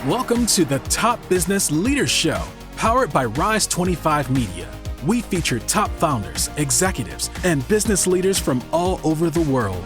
Welcome to the Top Business Leaders Show, powered by Rise 25 Media. We feature top founders, executives, and business leaders from all over the world.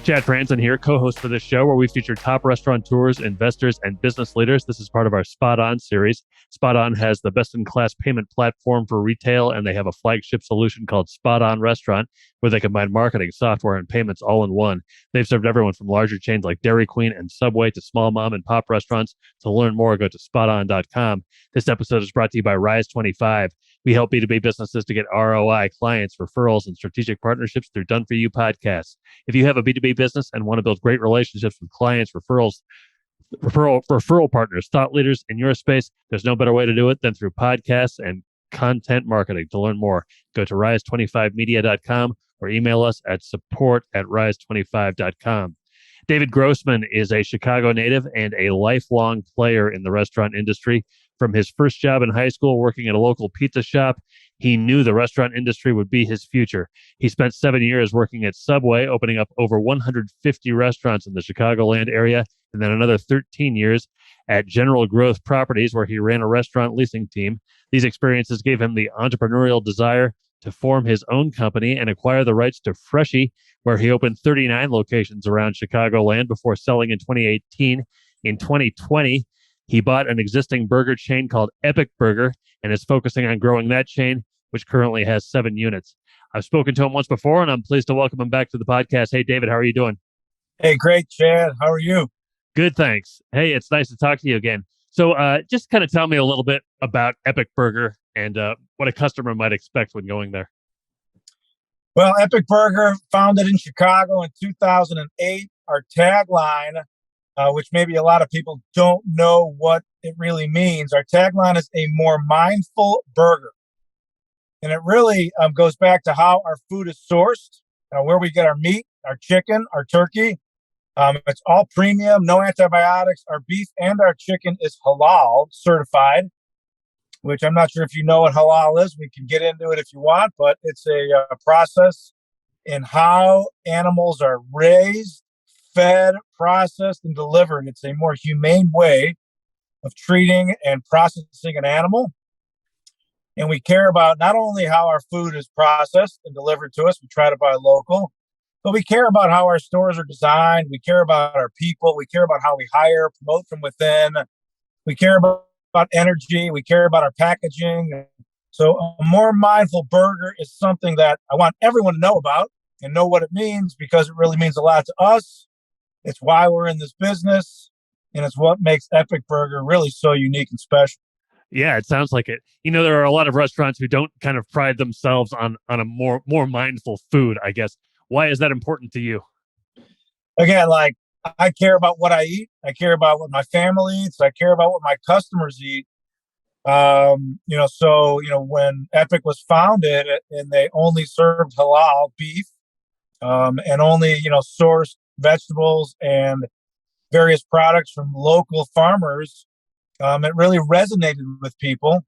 Chad Franzen here, co-host for this show where we feature top restaurateurs, investors, and business leaders. This is part of our SpotOn series. SpotOn has the best-in-class payment platform for retail, and they have a flagship solution called SpotOn Restaurant, where they combine marketing, software, and payments all in one. They've served everyone from larger chains like Dairy Queen and Subway to small mom and pop restaurants. To learn more, go to SpotOn.com. This episode is brought to you by Rise 25. We help B2B businesses to get ROI, clients, referrals, and strategic partnerships through Done For You podcasts. If you have a B2B business and want to build great relationships with clients, referral partners, thought leaders in your space, there's no better way to do it than through podcasts and content marketing. To learn more, go to rise25media.com or email us at support@rise25.com. David Grossman is a Chicago native and a lifelong player in the restaurant industry. From his first job in high school working at a local pizza shop, he knew the restaurant industry would be his future. He spent 7 years working at Subway, opening up over 150 restaurants in the Chicagoland area, and then another 13 years at General Growth Properties, where he ran a restaurant leasing team. These experiences gave him the entrepreneurial desire to form his own company and acquire the rights to Freshie, where he opened 39 locations around Chicagoland before selling in 2018. In 2020, he bought an existing burger chain called Epic Burger and is focusing on growing that chain, which currently has 7 units. I've spoken to him once before, and I'm pleased to welcome him back to the podcast. Hey, David, how are you doing? Hey, great, Chad. How are you? Good, thanks. Hey, it's nice to talk to you again. So just kind of tell me a little bit about Epic Burger and what a customer might expect when going there. Well, Epic Burger, founded in Chicago in 2008. Our tagline, which maybe a lot of people don't know what it really means. Our tagline is a more mindful burger. And it really goes back to how our food is sourced, where we get our meat, our chicken, our turkey. It's all premium, no antibiotics. Our beef and our chicken is halal certified, which I'm not sure if you know what halal is. We can get into it if you want, but it's a process in how animals are raised, fed, processed, and delivered. It's a more humane way of treating and processing an animal. And we care about not only how our food is processed and delivered to us, we try to buy local, but we care about how our stores are designed. We care about our people. We care about how we hire, promote from within. We care about energy. We care about our packaging. So a more mindful burger is something that I want everyone to know about and know what it means, because it really means a lot to us. It's why we're in this business, and it's what makes Epic Burger really so unique and special. Yeah, it sounds like it. You know, there are a lot of restaurants who don't kind of pride themselves on a more mindful food, I guess. Why is that important to you? Again, like, I care about what I eat. I care about what my family eats. I care about what my customers eat. When Epic was founded and they only served halal beef, and only, sourced vegetables and various products from local farmers, it really resonated with people.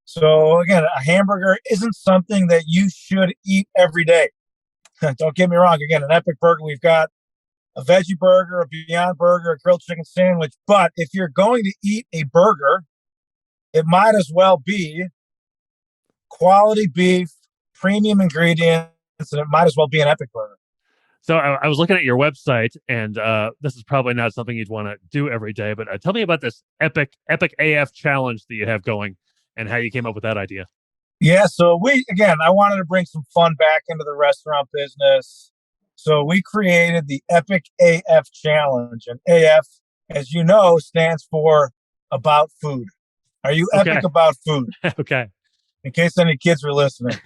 So again, a hamburger isn't something that you should eat every day. Don't get me wrong. Again, an Epic Burger, we've got a veggie burger, a Beyond Burger, a grilled chicken sandwich. But if you're going to eat a burger, it might as well be quality beef, premium ingredients, and it might as well be an Epic Burger. So I was looking at your website, and this is probably not something you'd want to do every day, but tell me about this Epic AF challenge that you have going and how you came up with that idea. Yeah, so I wanted to bring some fun back into the restaurant business. So we created the Epic AF challenge, and AF, as you know, stands for about food. Are you epic about food? Okay. In case any kids are listening.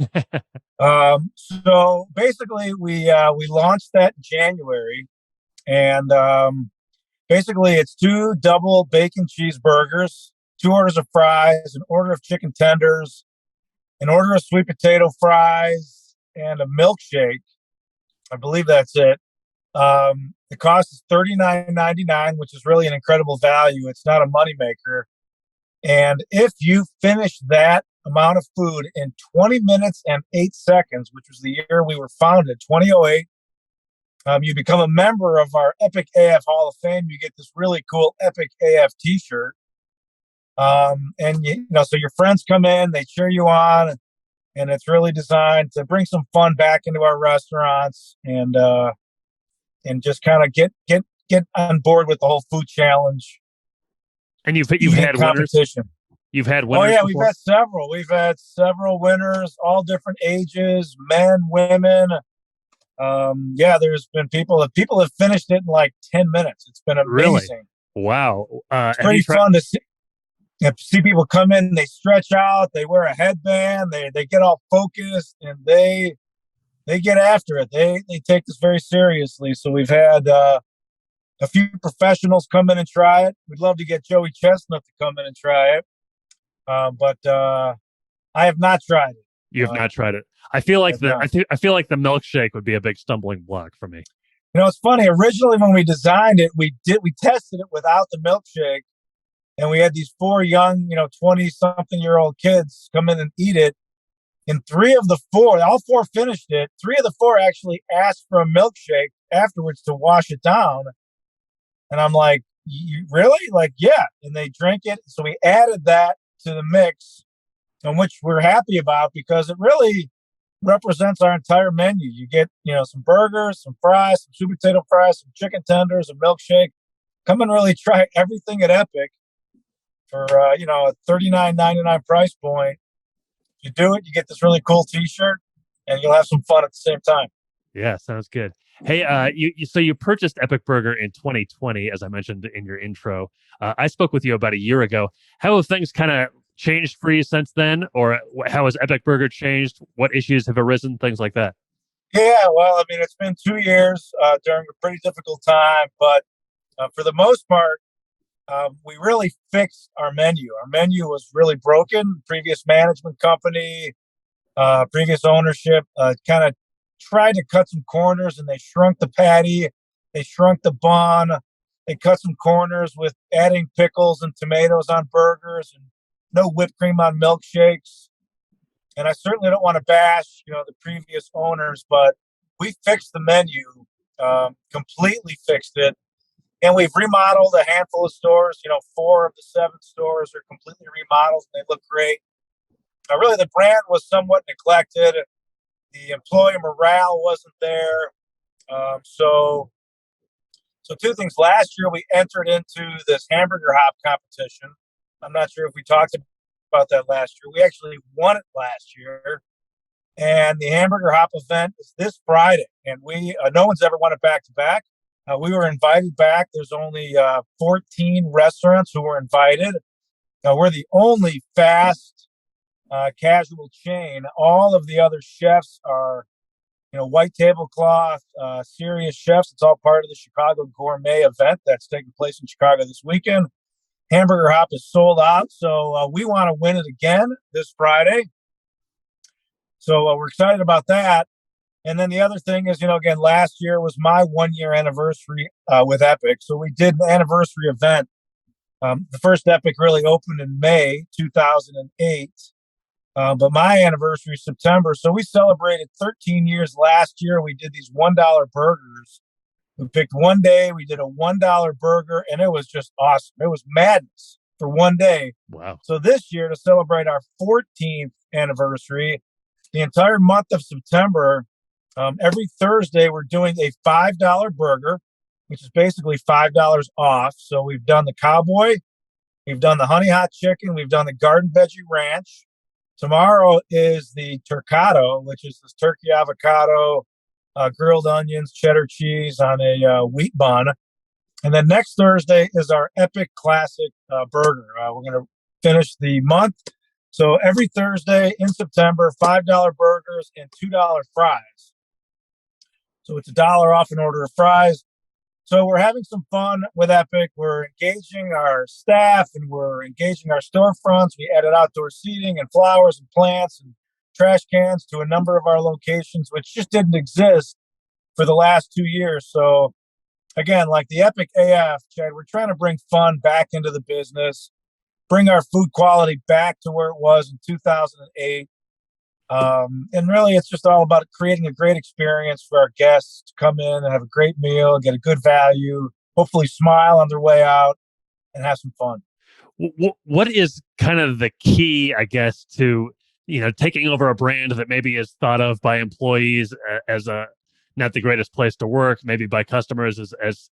So basically we launched that in January, and basically it's 2 double bacon cheeseburgers, 2 orders of fries, an order of chicken tenders, an order of sweet potato fries, and a milkshake. I believe that's it. The cost is $39.99, which is really an incredible value. It's not a moneymaker. And if you finish that amount of food in 20 minutes and 8 seconds, which was the year we were founded, 2008, You become a member of our Epic AF Hall of Fame. You get this really cool Epic AF T-shirt. And so your friends come in, they cheer you on, and it's really designed to bring some fun back into our restaurants and just kind of get on board with the whole food challenge. And you've had competition. Winners. You've had winners. Oh yeah, before? We've had several. We've had several winners, all different ages, men, women. There's been people have finished it in like 10 minutes. It's been amazing. Really? Wow. It's pretty fun to see people come in, they stretch out, they wear a headband, they get all focused, and they get after it. They take this very seriously. So we've had a few professionals come in and try it. We'd love to get Joey Chestnut to come in and try it. But I have not tried it. You have not tried it. I feel like I feel like the milkshake would be a big stumbling block for me. It's funny. Originally, when we designed it, we tested it without the milkshake, and we had these 4 young, 20-something-year-old kids come in and eat it. And 3 of the 4, all 4 finished it. 3 of the 4 actually asked for a milkshake afterwards to wash it down. And I'm like, you really? Like, yeah. And they drank it. So we added that to the mix, and which we're happy about because it really represents our entire menu. You get, some burgers, some fries, some sweet potato fries, some chicken tenders, a milkshake. Come and really try everything at Epic for, a $39.99 price point. If you do it, you get this really cool T-shirt, and you'll have some fun at the same time. Yeah, sounds good. Hey, you purchased Epic Burger in 2020, as I mentioned in your intro. I spoke with you about a year ago. How have things kind of changed for you since then, or how has Epic Burger changed? What issues have arisen? Things like that. Yeah, well, it's been 2 years during a pretty difficult time, but for the most part, we really fixed our menu. Our menu was really broken. Previous management company, previous ownership kind of tried to cut some corners, and they shrunk the patty, they shrunk the bun, they cut some corners with adding pickles and tomatoes on burgers and no whipped cream on milkshakes. And I certainly don't want to bash, the previous owners, but we fixed the menu, completely fixed it. And we've remodeled a handful of stores. 4 of the 7 stores are completely remodeled, and they look great. Really, the brand was somewhat neglected. The employee morale wasn't there. So 2 things. Last year, we entered into this hamburger hop competition. I'm not sure if we talked about that last year. We actually won it last year. And the hamburger hop event is this Friday. And no one's ever won it back to back. We were invited back. There's only 14 restaurants who were invited. We're the only fast casual chain. All of the other chefs are, white tablecloth, serious chefs. It's all part of the Chicago Gourmet event that's taking place in Chicago this weekend. Hamburger Hop is sold out, so we want to win it again this Friday. So we're excited about that. And then the other thing is, again, last year was my 1-year anniversary with Epic. So we did an anniversary event. The first Epic really opened in May 2008. But my anniversary is September. So we celebrated 13 years last year. We did these $1 burgers. We picked one day. We did a $1 burger, and it was just awesome. It was madness for one day. Wow. So this year, to celebrate our 14th anniversary, the entire month of September, every Thursday, we're doing a $5 burger, which is basically $5 off. So we've done the Cowboy, we've done the Honey Hot Chicken, we've done the Garden Veggie Ranch. Tomorrow is the Turcado, which is this turkey avocado, grilled onions, cheddar cheese on a wheat bun. And then next Thursday is our Epic Classic burger. We're going to finish the month. So every Thursday in September, $5 burgers and $2 fries. So it's $1 off an order of fries. So we're having some fun with Epic. We're engaging our staff and we're engaging our storefronts. We added outdoor seating and flowers and plants and trash cans to a number of our locations, which just didn't exist for the last 2 years. So again, like the Epic AF, Chad, we're trying to bring fun back into the business, bring our food quality back to where it was in 2008. And really, it's just all about creating a great experience for our guests to come in and have a great meal, get a good value, hopefully smile on their way out, and have some fun. What is kind of the key, I guess, to taking over a brand that maybe is thought of by employees as a not the greatest place to work, maybe by customers as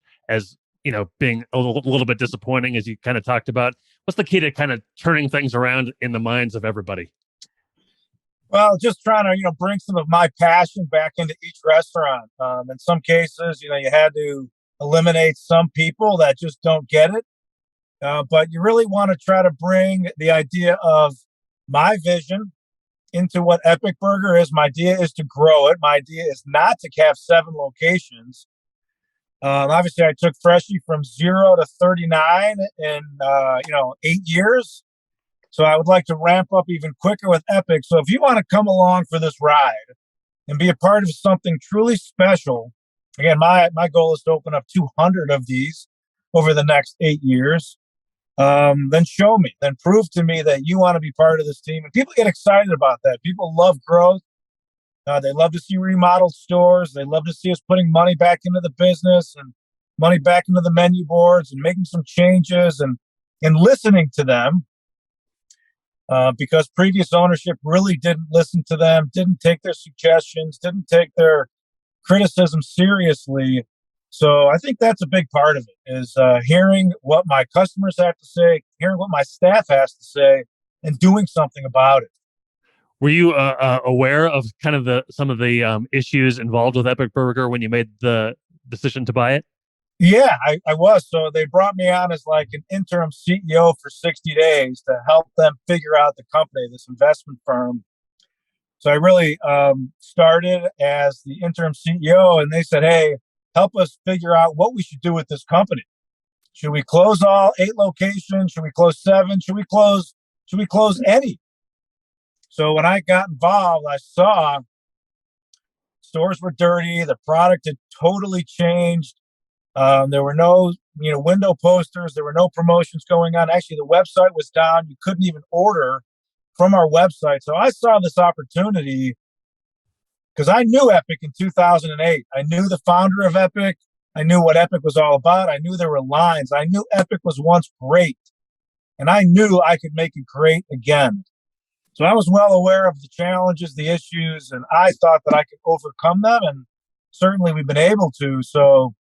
being a little bit disappointing, as you kind of talked about. What's the key to kind of turning things around in the minds of everybody? Well, just trying to bring some of my passion back into each restaurant. In some cases, you had to eliminate some people that just don't get it. But you really want to try to bring the idea of my vision into what Epic Burger is. My idea is to grow it. My idea is not to have 7 locations. Obviously, I took Freshie from 0 to 39 in 8 years. So I would like to ramp up even quicker with Epic. So if you want to come along for this ride and be a part of something truly special, again, my goal is to open up 200 of these over the next 8 years. Then show me, then prove to me that you want to be part of this team. And people get excited about that. People love growth. They love to see remodeled stores. They love to see us putting money back into the business and money back into the menu boards and making some changes and listening to them. Because previous ownership really didn't listen to them, didn't take their suggestions, didn't take their criticism seriously. So I think that's a big part of it is hearing what my customers have to say, hearing what my staff has to say, and doing something about it. Were you aware of kind of some of the issues involved with Epic Burger when you made the decision to buy it? Yeah, I was. So they brought me on as like an interim CEO for 60 days to help them figure out the company, this investment firm. So I really started as the interim CEO, and they said, hey, help us figure out what we should do with this company. Should we close all 8 locations? Should we close 7? Should we close any? So when I got involved, I saw stores were dirty. The product had totally changed. There were no, window posters. There were no promotions going on. Actually, the website was down. You couldn't even order from our website. So I saw this opportunity because I knew Epic in 2008. I knew the founder of Epic. I knew what Epic was all about. I knew there were lines. I knew Epic was once great, and I knew I could make it great again. So I was well aware of the challenges, the issues, and I thought that I could overcome them, and certainly we've been able to. So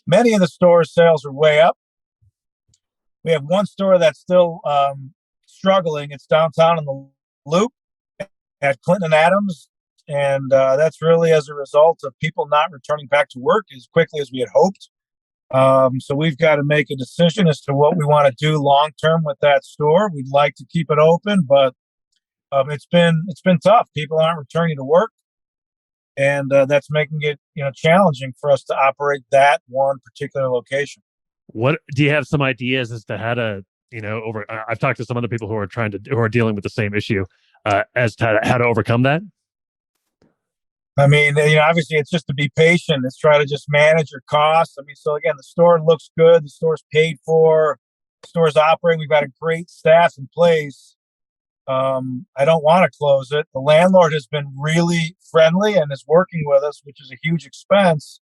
many of the stores' sales are way up. We have one store that's still struggling. It's downtown in the Loop at Clinton and Adams. And that's really as a result of people not returning back to work as quickly as we had hoped. So we've got to make a decision as to what we want to do long term with that store. We'd like to keep it open, but it's been tough. People aren't returning to work, and that's making it challenging for us to operate that one particular location. What do you have some ideas as to how to I've talked to some other people who are dealing with the same issue as to how to overcome that. I mean, obviously it's just to be patient. It's try to just manage your costs. I mean, so again, the store looks good. The store's paid for. The store's operating. We've got a great staff in place. I don't want to close it. The landlord has been really friendly and is working with us, which is a huge expense.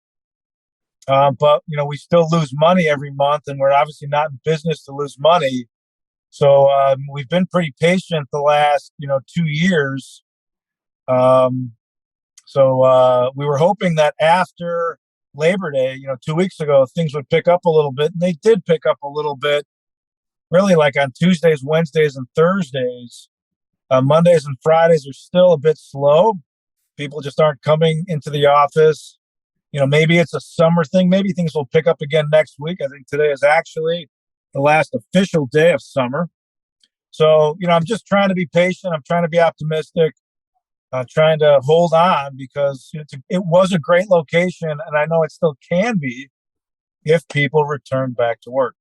But we still lose money every month, and we're obviously not in business to lose money. So we've been pretty patient the last 2 years. So we were hoping that after Labor Day, 2 weeks ago, things would pick up a little bit, and they did pick up a little bit. Really, like on Tuesdays, Wednesdays, and Thursdays. Mondays and Fridays are still a bit slow. People just aren't coming into the office. Maybe it's a summer thing. Maybe things will pick up again next week. I think today is actually the last official day of summer. So, I'm just trying to be patient. I'm trying to be optimistic. Trying to hold on because it was a great location, and I know it still can be if people return back to work.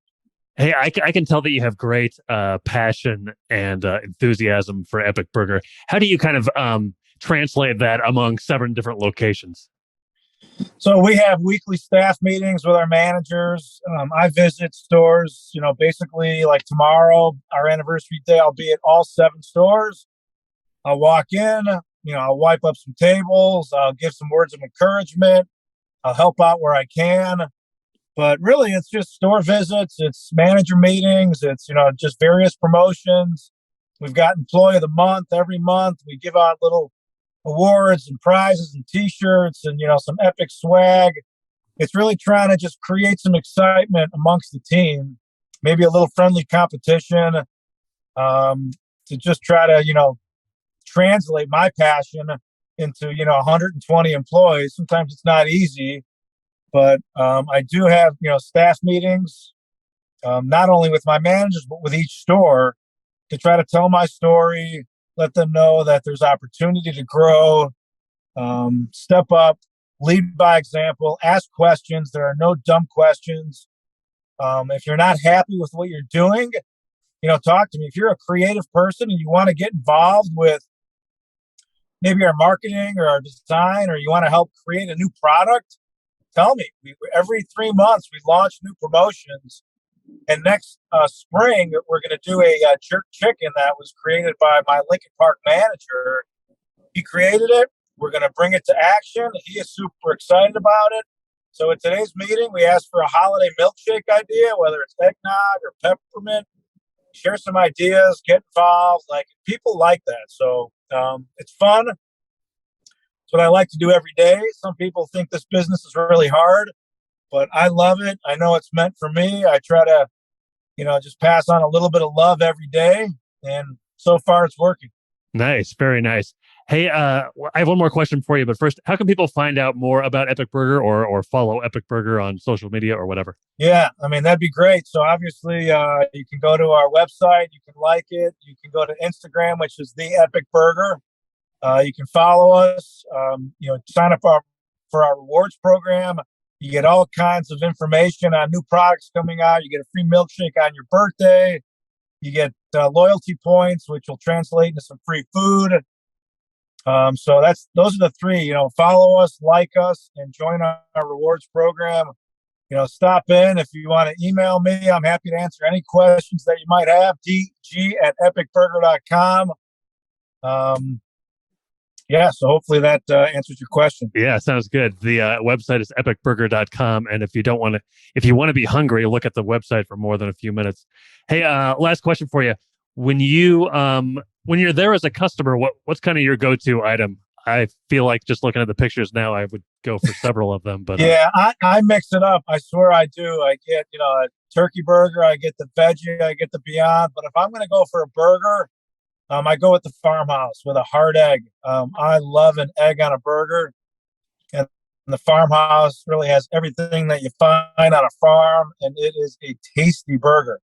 Hey, I can tell that you have great passion and enthusiasm for Epic Burger. How do you kind of translate that among 7 different locations? So we have weekly staff meetings with our managers. I visit stores, basically like tomorrow, our anniversary day, I'll be at all 7 stores. I'll walk in, I'll wipe up some tables. I'll give some words of encouragement. I'll help out where I can. But really, it's just store visits. It's manager meetings. It's, just various promotions. We've got Employee of the Month every month. We give out little awards and prizes and T-shirts and, some epic swag. It's really trying to just create some excitement amongst the team, maybe a little friendly competition, to just try to, translate my passion into, 120 employees. Sometimes it's not easy, but I do have, staff meetings, not only with my managers, but with each store to try to tell my story, let them know that there's opportunity to grow, step up, lead by example, ask questions. There are no dumb questions. If you're not happy with what you're doing, talk to me. If you're a creative person and you want to get involved with maybe our marketing or our design, or you want to help create a new product, tell me. Every 3 months, we launch new promotions. And next spring, we're going to do a jerk chicken that was created by my Lincoln Park manager. He created it. We're going to bring it to action. He is super excited about it. So in today's meeting, we asked for a holiday milkshake idea, whether it's eggnog or peppermint. Share some ideas, get involved. People like that. So it's fun. It's what I like to do every day. Some people think this business is really hard, but I love it. I know it's meant for me. I try to, just pass on a little bit of love every day. And so far it's working. Nice. Very nice. Hey, I have one more question for you, but first, how can people find out more about Epic Burger or follow Epic Burger on social media or whatever? Yeah, that'd be great. So obviously, you can go to our website, you can like it, you can go to Instagram, which is The Epic Burger. You can follow us, sign up for our rewards program. You get all kinds of information on new products coming out. You get a free milkshake on your birthday. You get loyalty points, which will translate into some free food. So those are the three. Follow us, like us, and join our rewards program. Stop in. If you want to email me, I'm happy to answer any questions that you might have. dg@epicburger.com. So hopefully that answers your question. Yeah, sounds good. The website is epicburger.com. And if you want to be hungry, look at the website for more than a few minutes. Hey, last question for you. When you're there as a customer, what's kind of your go-to item? I feel like just looking at the pictures now, I would go for several of them. But yeah, I mix it up. I swear I do. I get a turkey burger, I get the veggie, I get the Beyond. But if I'm going to go for a burger, I go with the Farmhouse with a hard egg. I love an egg on a burger, and the Farmhouse really has everything that you find on a farm, and it is a tasty burger.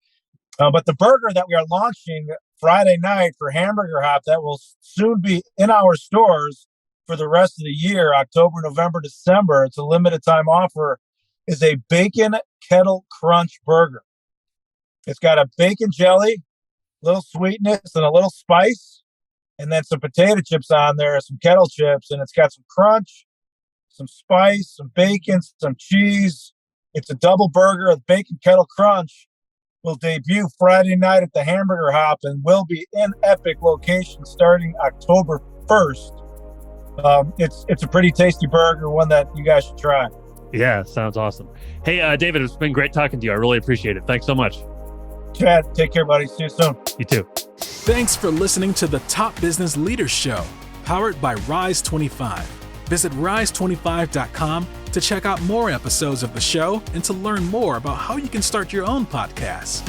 But the burger that we are launching Friday night for Hamburger Hop, that will soon be in our stores for the rest of the year, October, November, December. It's a limited time offer, is a bacon kettle crunch burger. It's got a bacon jelly, little sweetness and a little spice, and then some potato chips on there, some kettle chips, and it's got some crunch, some spice, some bacon, some cheese. It's a double burger. The bacon kettle crunch will debut Friday night at the Hamburger Hop and will be in Epic location starting October 1st. It's a pretty tasty burger, one that you guys should try. Yeah, sounds awesome. Hey, David, it's been great talking to you. I really appreciate it. Thanks so much. Chad, take care, buddy. See you soon. You too. Thanks for listening to the Top Business Leaders Show, powered by Rise 25. Visit rise25.com to check out more episodes of the show and to learn more about how you can start your own podcast.